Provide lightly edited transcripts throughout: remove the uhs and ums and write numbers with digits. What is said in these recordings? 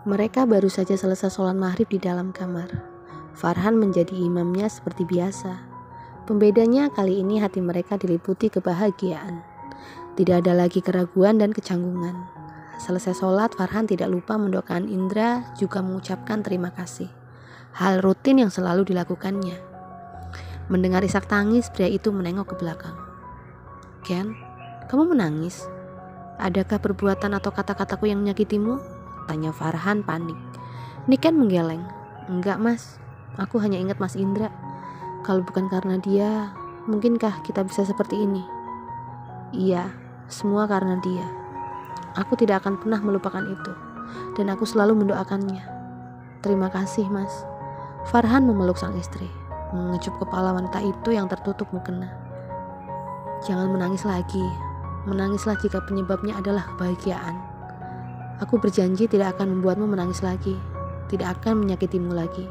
Mereka baru saja selesai sholat maghrib di dalam kamar. Farhan menjadi imamnya seperti biasa. Pembedanya kali ini hati mereka diliputi kebahagiaan. Tidak ada lagi keraguan dan kecanggungan. Selesai sholat, Farhan tidak lupa mendoakan Indra juga mengucapkan terima kasih. Hal rutin yang selalu dilakukannya. Mendengar isak tangis, pria itu menengok ke belakang. "Ken, kamu menangis? Adakah perbuatan atau kata-kataku yang menyakitimu?" tanya Farhan panik. Niken menggeleng. "Enggak mas, aku hanya ingat Mas Indra. Kalau bukan karena dia, mungkinkah kita bisa seperti ini?" "Iya, semua karena dia. Aku tidak akan pernah melupakan itu, dan aku selalu mendoakannya." "Terima kasih mas." Farhan memeluk sang istri, mengecup kepala wanita itu yang tertutup mukena. "Jangan menangis lagi. Menangislah jika penyebabnya adalah kebahagiaan. Aku berjanji tidak akan membuatmu menangis lagi, tidak akan menyakitimu lagi,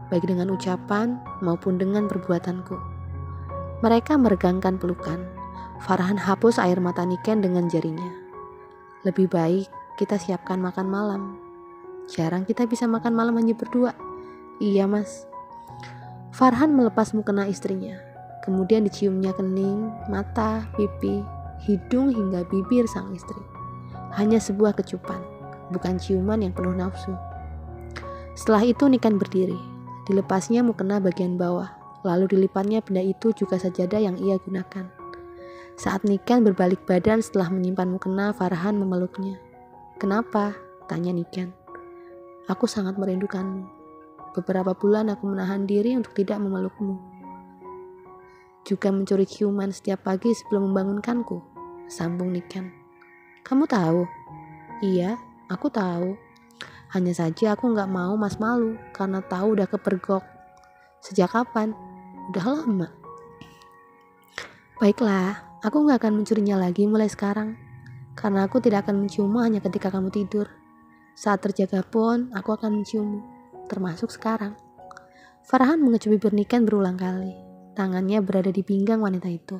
baik dengan ucapan maupun dengan perbuatanku." Mereka meregangkan pelukan. Farhan hapus air mata Niken dengan jarinya. "Lebih baik kita siapkan makan malam. Jarang kita bisa makan malam hanya berdua." "Iya mas." Farhan melepas mukena istrinya, kemudian diciumnya kening, mata, pipi, hidung hingga bibir sang istri. Hanya sebuah kecupan, bukan ciuman yang penuh nafsu. Setelah itu Niken berdiri, dilepasnya mukena bagian bawah, lalu dilipatnya benda itu juga sajadah yang ia gunakan. Saat Niken berbalik badan setelah menyimpan mukena, Farhan memeluknya. "Kenapa?" tanya Niken. "Aku sangat merindukanmu. Beberapa bulan aku menahan diri untuk tidak memelukmu. Juga mencuri ciuman setiap pagi sebelum membangunkanku," sambung Niken. "Kamu tahu?" "Iya, aku tahu. Hanya saja aku gak mau mas malu karena tahu udah kepergok." "Sejak kapan?" "Udah lama." "Baiklah, aku gak akan mencurinya lagi mulai sekarang. Karena aku tidak akan menciummu hanya ketika kamu tidur. Saat terjaga pun aku akan menciummu, termasuk sekarang." Farhan mengecup bibir Niken berulang kali. Tangannya berada di pinggang wanita itu,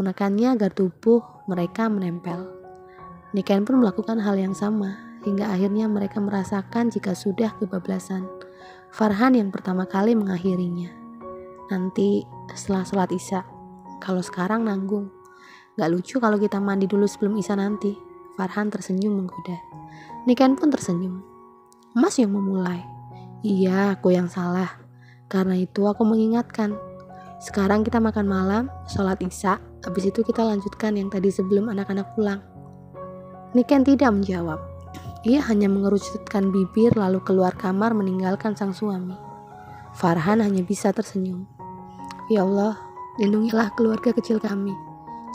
menekannya agar tubuh mereka menempel. Niken pun melakukan hal yang sama, hingga akhirnya mereka merasakan jika sudah kebablasan. Farhan yang pertama kali mengakhirinya. "Nanti setelah sholat isya, kalau sekarang nanggung. Gak lucu kalau kita mandi dulu sebelum isya nanti." Farhan tersenyum menggoda. Niken pun tersenyum. "Mas yang memulai." "Iya, aku yang salah. Karena itu aku mengingatkan. Sekarang kita makan malam, sholat isya, habis itu kita lanjutkan yang tadi sebelum anak-anak pulang." Niken tidak menjawab. Ia hanya mengerucutkan bibir lalu keluar kamar meninggalkan sang suami. Farhan hanya bisa tersenyum. "Ya Allah, lindungilah keluarga kecil kami.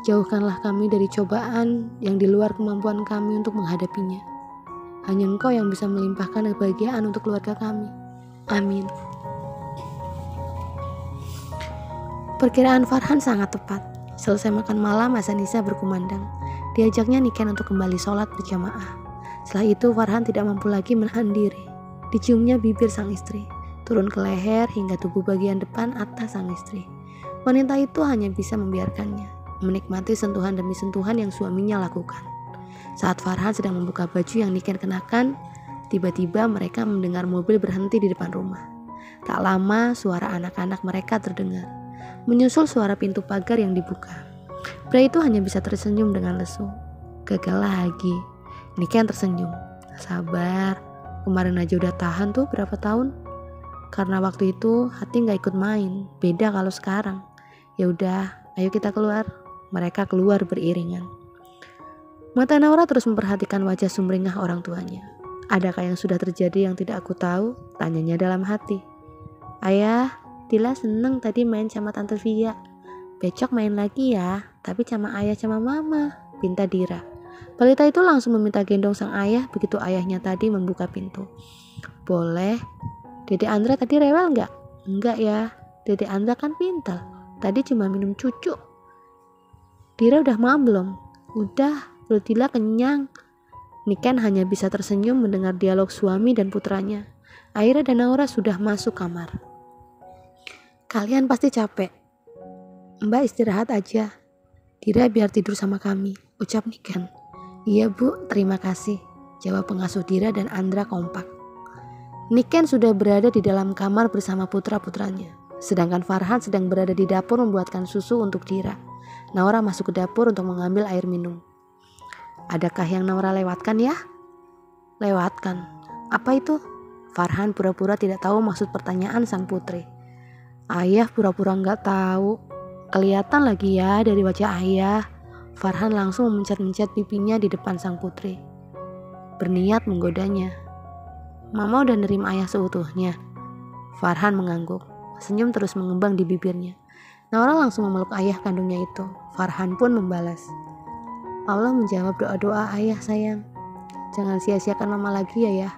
Jauhkanlah kami dari cobaan yang di luar kemampuan kami untuk menghadapinya. Hanya Engkau yang bisa melimpahkan kebahagiaan untuk keluarga kami. Amin." Perkiraan Farhan sangat tepat. Selesai makan malam, azan isya berkumandang. Diajaknya Niken untuk kembali sholat berjamaah. Setelah itu Farhan tidak mampu lagi menahan diri. Diciumnya bibir sang istri, turun ke leher hingga tubuh bagian depan atas sang istri. Wanita itu hanya bisa membiarkannya, menikmati sentuhan demi sentuhan yang suaminya lakukan. Saat Farhan sedang membuka baju yang Niken kenakan, tiba-tiba mereka mendengar mobil berhenti di depan rumah. Tak lama suara anak-anak mereka terdengar, menyusul suara pintu pagar yang dibuka. Pria itu hanya bisa tersenyum dengan lesu. "Gagal lagi." Niken tersenyum. "Sabar, kemarin aja udah tahan tuh berapa tahun. Karena waktu itu hati gak ikut main, beda kalau sekarang. Ya udah, ayo kita keluar." Mereka keluar beriringan. Mata Naura terus memperhatikan wajah sumringah orang tuanya. "Adakah yang sudah terjadi yang tidak aku tahu?" tanyanya dalam hati. "Ayah, Tila seneng tadi main sama Tante Via. Besok main lagi ya, tapi sama ayah sama mama," pinta Dira. Balita itu langsung meminta gendong sang ayah begitu ayahnya tadi membuka pintu. "Boleh. Dede Andra tadi rewel gak?" "Enggak ya, Dede Andra kan pintar. Tadi cuma minum cucu." "Dira udah makan belum?" "Udah, perut Dila kenyang." Niken hanya bisa tersenyum mendengar dialog suami dan putranya. Aira dan Naura sudah masuk kamar. "Kalian pasti capek. Mbak istirahat aja. Dira biar tidur sama kami," ucap Niken. "Iya bu, terima kasih." jawab pengasuh Dira dan Andra kompak. Niken sudah berada di dalam kamar bersama putra-putranya, sedangkan Farhan sedang berada di dapur membuatkan susu untuk Dira. Naura masuk ke dapur untuk mengambil air minum. Adakah yang Naura lewatkan ya? Lewatkan. Apa itu? Farhan pura-pura tidak tahu maksud pertanyaan sang putri. Ayah pura-pura nggak tahu. Kelihatan lagi ya dari wajah ayah. Farhan langsung memencet-mencet pipinya di depan sang putri. Berniat menggodanya. Mama udah nerima ayah seutuhnya. Farhan mengangguk. Senyum terus mengembang di bibirnya. Naura langsung memeluk ayah kandungnya itu. Farhan pun membalas. Allah menjawab doa-doa ayah sayang. Jangan sia-siakan mama lagi ya.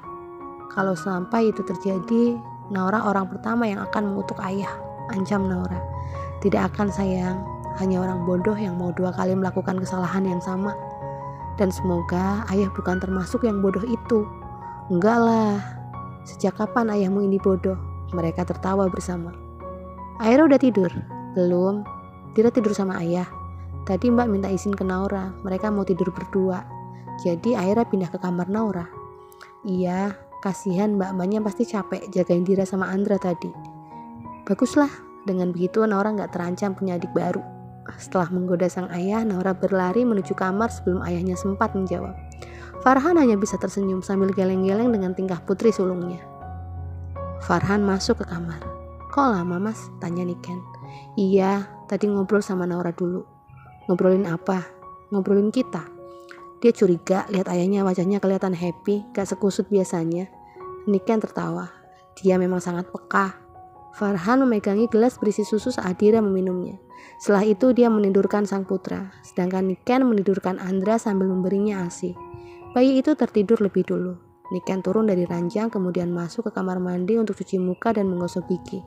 Kalau sampai itu terjadi, Naura orang pertama yang akan mengutuk ayah. Ancam Naura. Tidak akan sayang. Hanya orang bodoh yang mau 2 kali melakukan kesalahan yang sama. Dan semoga ayah bukan termasuk yang bodoh itu. Enggak lah. Sejak kapan ayahmu ini bodoh? Mereka tertawa bersama. Aira udah tidur? Belum. Dira tidur sama ayah. Tadi Mbak minta izin ke Naura. Mereka mau tidur berdua. Jadi Aira pindah ke kamar Naura. Iya, kasihan mbak-mbaknya pasti capek jagain Dira sama Andra tadi. Baguslah. Dengan begitu Naura gak terancam punya adik baru. Setelah menggoda sang ayah, Naura berlari menuju kamar sebelum ayahnya sempat menjawab. Farhan hanya bisa tersenyum sambil geleng-geleng dengan tingkah putri sulungnya. Farhan masuk ke kamar. Kok lama mas? Tanya Niken. Iya, tadi ngobrol sama Naura dulu. Ngobrolin apa? Ngobrolin kita. Dia curiga lihat ayahnya wajahnya kelihatan happy, gak sekusut biasanya. Niken tertawa. Dia memang sangat peka. Farhan memegangi gelas berisi susu saat Dira meminumnya. Setelah itu dia menidurkan sang putra, sedangkan Niken menidurkan Andra sambil memberinya ASI. Bayi itu tertidur lebih dulu. Niken turun dari ranjang kemudian masuk ke kamar mandi untuk cuci muka dan menggosok gigi.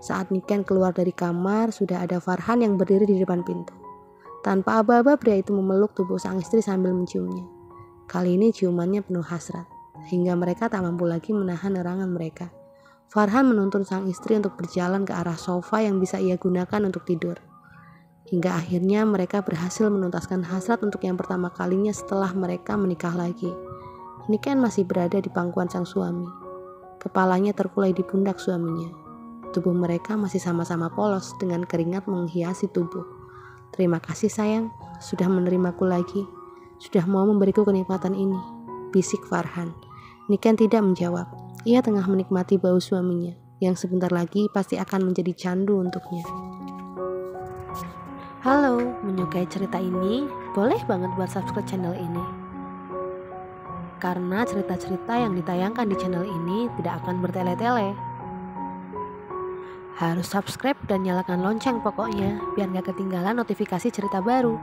Saat Niken keluar dari kamar, sudah ada Farhan yang berdiri di depan pintu. Tanpa aba-aba pria itu memeluk tubuh sang istri sambil menciumnya. Kali ini ciumannya penuh hasrat, hingga mereka tak mampu lagi menahan erangan mereka. Farhan menuntun sang istri untuk berjalan ke arah sofa yang bisa ia gunakan untuk tidur. Hingga akhirnya mereka berhasil menuntaskan hasrat untuk yang pertama kalinya setelah mereka menikah lagi. Niken masih berada di pangkuan sang suami. Kepalanya terkulai di pundak suaminya. Tubuh mereka masih sama-sama polos dengan keringat menghiasi tubuh. Terima kasih sayang, sudah menerimaku lagi. Sudah mau memberiku kenikmatan ini, bisik Farhan. Niken tidak menjawab. Ia tengah menikmati bau suaminya, yang sebentar lagi pasti akan menjadi candu untuknya. Halo, menyukai cerita ini? Boleh banget buat subscribe channel ini. Karena cerita-cerita yang ditayangkan di channel ini tidak akan bertele-tele. Harus subscribe dan nyalakan lonceng pokoknya, biar gak ketinggalan notifikasi cerita baru.